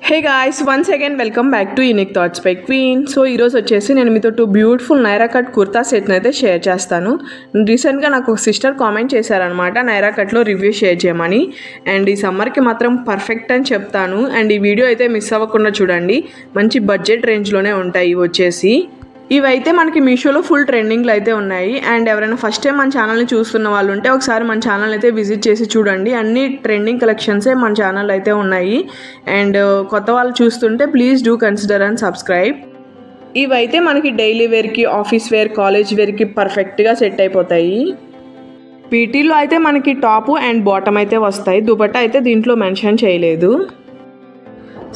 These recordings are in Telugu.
Hey guys, once again welcome back to unique thoughts by queen. So ఈరోజు వచ్చేసి నేను మీతో 2 బ్యూటిఫుల్ నైరా కట్ కుర్తా సెట్ని అయితే షేర్ చేస్తాను. రీసెంట్గా నాకు ఒక సిస్టర్ కామెంట్ చేశారనమాట నైరా కట్లో రివ్యూ షేర్ చేయమని. అండ్ ఈ సమ్మర్కి మాత్రం పర్ఫెక్ట్ అని చెప్తాను. అండ్ ఈ వీడియో అయితే మిస్ అవ్వకుండా చూడండి. మంచి బడ్జెట్ రేంజ్లోనే ఉంటాయి ఇవి వచ్చేసి. ఇవైతే మనకి మీషోలో ఫుల్ ట్రెండింగ్లో అయితే ఉన్నాయి. అండ్ ఎవరైనా ఫస్ట్ టైం మన ఛానల్ని చూస్తున్న వాళ్ళు ఉంటే ఒకసారి మన ఛానల్ అయితే విజిట్ చేసి చూడండి. అన్ని ట్రెండింగ్ కలెక్షన్సే మన ఛానల్ అయితే ఉన్నాయి. అండ్ కొత్త వాళ్ళు చూస్తుంటే please do consider and subscribe. ఇవైతే మనకి డైలీ వేర్కి, ఆఫీస్ వేర్, కాలేజ్ వేర్కి పర్ఫెక్ట్గా సెట్ అయిపోతాయి. పీటీలో అయితే మనకి టాప్ అండ్ బాటమ్ అయితే వస్తాయి. దుపట్టా అయితే దీంట్లో మెన్షన్ చేయలేదు.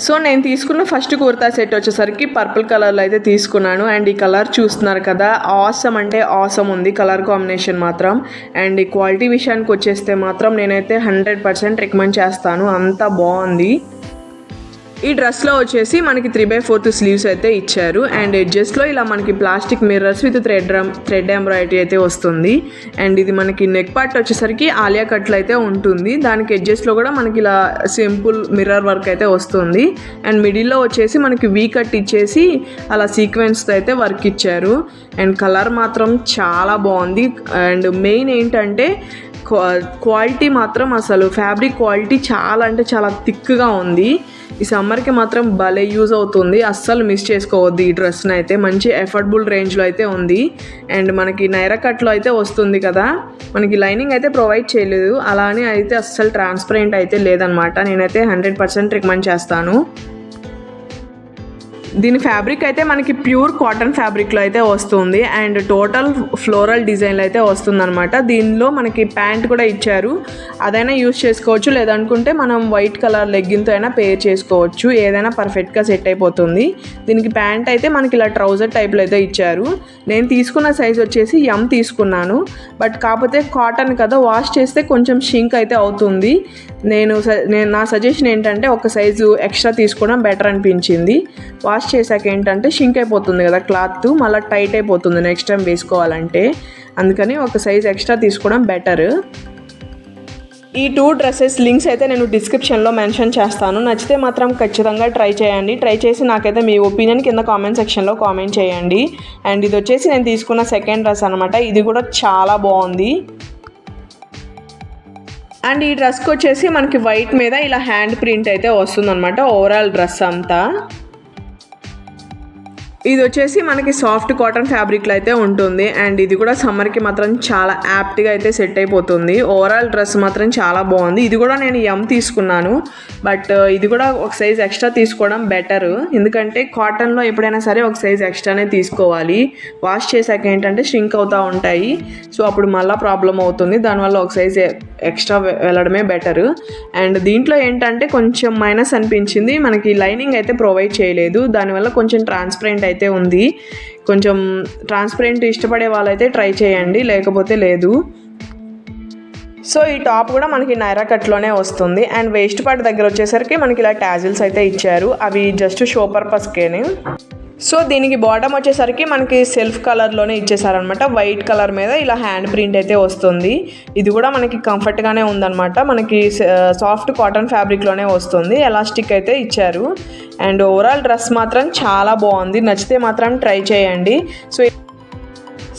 సో నేను తీసుకున్న ఫస్ట్ కుర్తా సెట్ వచ్చేసరికి పర్పుల్ కలర్లో అయితే తీసుకున్నాను. అండ్ ఈ కలర్ చూస్తున్నారు కదా, ఆసమ్ అంటే ఆసమ్ ఉంది కలర్ కాంబినేషన్ మాత్రం. అండ్ ఈ క్వాలిటీ విషయానికి వచ్చేస్తే మాత్రం నేనైతే 100% రికమెండ్ చేస్తాను. అంత బాగుంది. ఈ డ్రెస్లో వచ్చేసి మనకి 3/4 స్లీవ్స్ అయితే ఇచ్చారు. అండ్ ఎడ్జెస్లో ఇలా మనకి plastic mirrors with thread embroidery అయితే వస్తుంది. అండ్ ఇది మనకి నెక్ పార్ట్ వచ్చేసరికి ఆలియా కట్లు అయితే ఉంటుంది. దానికి ఎడ్జెస్లో కూడా మనకి ఇలా సింపుల్ మిర్రర్ వర్క్ అయితే వస్తుంది. అండ్ మిడిల్లో వచ్చేసి మనకి వీ కట్ ఇచ్చేసి అలా సీక్వెన్స్తో అయితే వర్క్ ఇచ్చారు. అండ్ కలర్ మాత్రం చాలా బాగుంది. అండ్ మెయిన్ ఏంటంటే క్వాలిటీ మాత్రం అసలు ఫ్యాబ్రిక్ క్వాలిటీ చాలా అంటే చాలా థిక్గా ఉంది. ఈ సమ్మర్కి మాత్రం భలే యూజ్ అవుతుంది. అస్సలు మిస్ చేసుకోవద్దు ఈ డ్రెస్ని అయితే. మంచి అఫోర్డబుల్ రేంజ్లో అయితే ఉంది. అండ్ మనకి నైరా కట్లో అయితే వస్తుంది కదా, మనకి లైనింగ్ అయితే ప్రొవైడ్ చేయలేదు. అలానే అయితే అస్సలు ట్రాన్స్పరెంట్ అయితే లేదనమాట. నేనైతే 100% రికమెండ్ చేస్తాను. దీని ఫ్యాబ్రిక్ అయితే మనకి ప్యూర్ కాటన్ ఫ్యాబ్రిక్లో అయితే వస్తుంది. అండ్ టోటల్ ఫ్లోరల్ డిజైన్లో అయితే వస్తుంది అనమాట. దీనిలో మనకి ప్యాంట్ కూడా ఇచ్చారు. అదైనా యూజ్ చేసుకోవచ్చు, లేదనుకుంటే మనం వైట్ కలర్ లెగ్గిన్తో అయినా పేర్ చేసుకోవచ్చు. ఏదైనా పర్ఫెక్ట్గా సెట్ అయిపోతుంది. దీనికి ప్యాంట్ అయితే మనకి ఇలా ట్రౌజర్ టైప్లో అయితే ఇచ్చారు. నేను తీసుకున్న సైజ్ వచ్చేసి M తీసుకున్నాను. బట్ కాకపోతే కాటన్ కదా, వాష్ చేస్తే కొంచెం షింక్ అయితే అవుతుంది. నా సజెషన్ ఏంటంటే ఒక సైజు ఎక్స్ట్రా తీసుకోవడం బెటర్ అనిపించింది. వాష్ చేశాక ఏంటంటే షింక్ అయిపోతుంది కదా క్లాత్, మళ్ళీ టైట్ అయిపోతుంది నెక్స్ట్ టైం వేసుకోవాలంటే. అందుకని ఒక సైజ్ ఎక్స్ట్రా తీసుకోవడం బెటర్. ఈ 2 డ్రెస్సెస్ లింక్స్ అయితే నేను డిస్క్రిప్షన్లో మెన్షన్ చేస్తాను. నచ్చితే మాత్రం ఖచ్చితంగా ట్రై చేయండి. ట్రై చేసి నాకైతే మీ ఒపీనియన్ కింద కామెంట్ సెక్షన్లో కామెంట్ చేయండి. అండ్ ఇది వచ్చేసి నేను తీసుకున్న సెకండ్ డ్రెస్ అనమాట. ఇది కూడా చాలా బాగుంది. అండ్ ఈ డ్రెస్కి వచ్చేసి మనకి వైట్ మీద ఇలా హ్యాండ్ ప్రింట్ అయితే వస్తుందన్నమాట ఓవరాల్ డ్రెస్ అంతా. ఇది వచ్చేసి మనకి సాఫ్ట్ కాటన్ ఫ్యాబ్రిక్లో అయితే ఉంటుంది. అండ్ ఇది కూడా సమ్మర్కి మాత్రం చాలా యాప్ట్గా అయితే సెట్ అయిపోతుంది. ఓవరాల్ డ్రెస్ మాత్రం చాలా బాగుంది. ఇది కూడా నేను M తీసుకున్నాను. బట్ ఇది కూడా ఒక సైజ్ ఎక్స్ట్రా తీసుకోవడం బెటర్. ఎందుకంటే కాటన్లో ఎప్పుడైనా సరే ఒక సైజ్ ఎక్స్ట్రానే తీసుకోవాలి. వాష్ చేశాక ఏంటంటే ష్రింక్ అవుతూ ఉంటాయి. సో అప్పుడు మళ్ళీ ప్రాబ్లం అవుతుంది. దానివల్ల ఒక సైజ్ ఎక్స్ట్రా వెళ్ళడమే బెటర్. అండ్ దీంట్లో ఏంటంటే కొంచెం మైనస్ అనిపించింది, మనకి లైనింగ్ అయితే ప్రొవైడ్ చేయలేదు. దానివల్ల కొంచెం ట్రాన్స్పరెంట్ అయితే ఉంది. కొంచెం ట్రాన్స్పరెంట్ ఇష్టపడే వాళ్ళైతే ట్రై చేయండి, లేకపోతే లేదు. సో ఈ టాప్ కూడా మనకి నైరా కట్లోనే వస్తుంది. అండ్ వేస్ట్ పార్ట్ దగ్గర వచ్చేసరికి మనకి ఇలా టాజిల్స్ అయితే ఇచ్చారు. అవి జస్ట్ షో పర్పస్కేనే. సో దీనికి బాటమ్ వచ్చేసరికి మనకి సెల్ఫ్ కలర్లోనే ఇచ్చేసారనమాట. వైట్ కలర్ మీద ఇలా హ్యాండ్ ప్రింట్ అయితే వస్తుంది. ఇది కూడా మనకి కంఫర్ట్గానే ఉందన్నమాట. మనకి సాఫ్ట్ కాటన్ ఫ్యాబ్రిక్లోనే వస్తుంది. ఎలాస్టిక్ అయితే ఇచ్చారు. అండ్ ఓవరాల్ డ్రెస్ మాత్రం చాలా బాగుంది. నచ్చితే మాత్రం ట్రై చేయండి.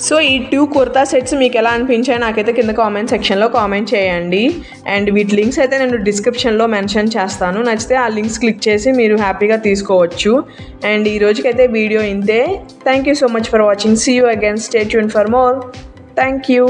సో ఈ 2 కుర్తా సెట్స్ మీకు ఎలా అనిపించాయో నాకైతే కింద కామెంట్ సెక్షన్లో కామెంట్ చేయండి. అండ్ వీటి లింక్స్ అయితే నేను డిస్క్రిప్షన్లో మెన్షన్ చేస్తాను. నచ్చితే ఆ లింక్స్ క్లిక్ చేసి మీరు హ్యాపీగా తీసుకోవచ్చు. అండ్ ఈ రోజుకైతే వీడియో ఇంతే. Thank you so much for watching. See you again. Stay tune for more. Thank you.